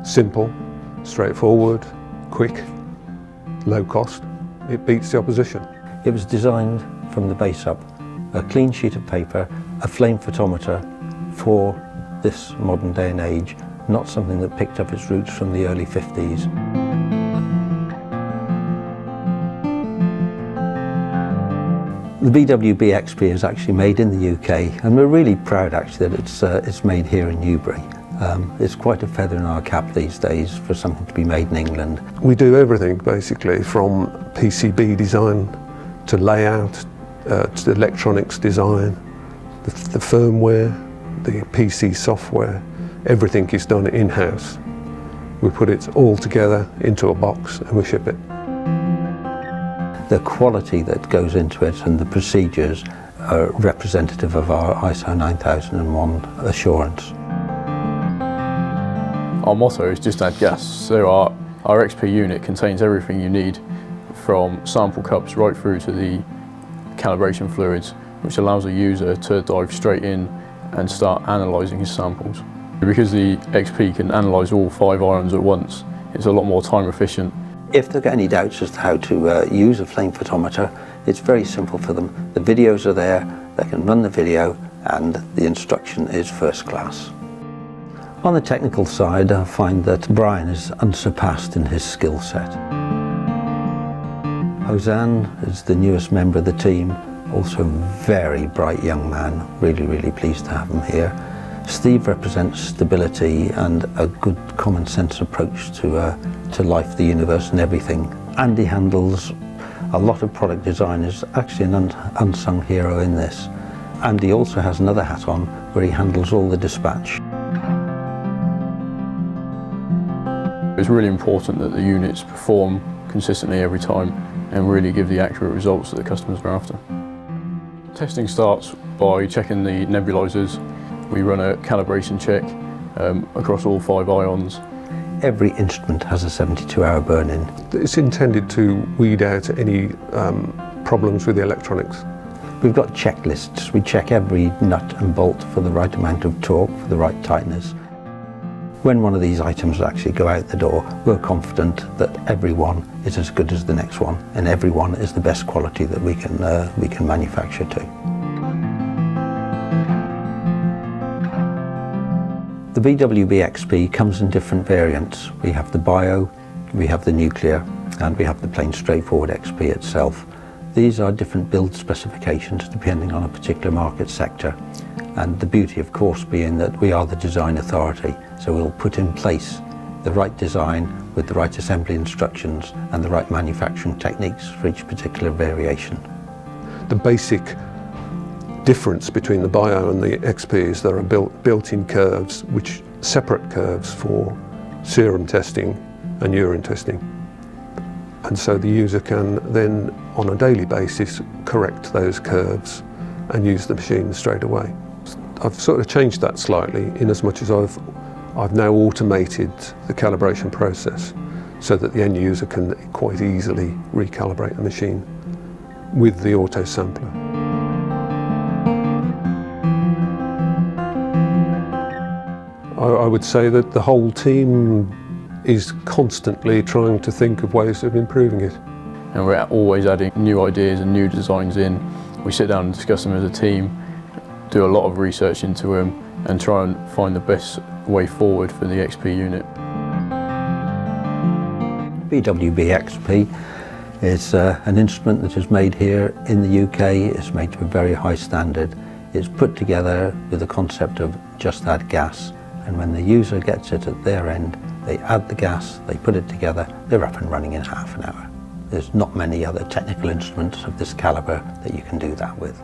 Simple, straightforward, quick, low cost. It beats the opposition. It was designed from the base up, a clean sheet of paper, a flame photometer for this modern day and age, not something that picked up its roots from the early 50s. The BWB XP is actually made in the UK, and we're really proud actually that it's made here in Newbury. It's quite a feather in our cap these days for something to be made in England. We do everything basically, from PCB design to layout, to the electronics design, the firmware, the PC software. Everything is done in-house. We put it all together into a box and we ship it. The quality that goes into it and the procedures are representative of our ISO 9001 assurance. Our motto is just add gas, so our XP unit contains everything you need, from sample cups right through to the calibration fluids, which allows a user to dive straight in and start analysing his samples. Because the XP can analyse all 5 ions at once, it's a lot more time efficient. If they've got any doubts as to how to use a flame photometer, it's very simple for them. The videos are there, they can run the video, and the instruction is first class. On the technical side, I find that Brian is unsurpassed in his skill set. Hosanne is the newest member of the team, also a very bright young man, really pleased to have him here. Steve represents stability and a good common sense approach to life, the universe and everything. Andy handles a lot of product design, is actually an unsung hero in this. Andy also has another hat on where he handles all the dispatch. It's really important that the units perform consistently every time and really give the accurate results that the customers are after. Testing starts by checking the nebulizers. We run a calibration check across all 5 ions. Every instrument has a 72-hour burn-in. It's intended to weed out any problems with the electronics. We've got checklists. We check every nut and bolt for the right amount of torque, for the right tightness. When one of these items actually go out the door, we're confident that every one is as good as the next one, and every one is the best quality that we can manufacture to. The BWB XP comes in different variants. We have the Bio, we have the Nuclear, and we have the plain straightforward XP itself. These are different build specifications depending on a particular market sector. And the beauty, of course, being that we are the design authority, so we'll put in place the right design with the right assembly instructions and the right manufacturing techniques for each particular variation. The basic difference between the Bio and the XP is there are built-in curves, which separate curves for serum testing and urine testing. And so the user can then, on a daily basis, correct those curves and use the machine straight away. I've sort of changed that slightly in as much as I've now automated the calibration process so that the end user can quite easily recalibrate the machine with the auto sampler. I would say that the whole team is constantly trying to think of ways of improving it. And we're always adding new ideas and new designs in. We sit down and discuss them as a team, do a lot of research into them, and try and find the best way forward for the XP unit. BWB XP is an instrument that is made here in the UK. It's made to a very high standard. It's put together with the concept of just add gas, and when the user gets it at their end, they add the gas, they put it together, they're up and running in half an hour. There's not many other technical instruments of this caliber that you can do that with.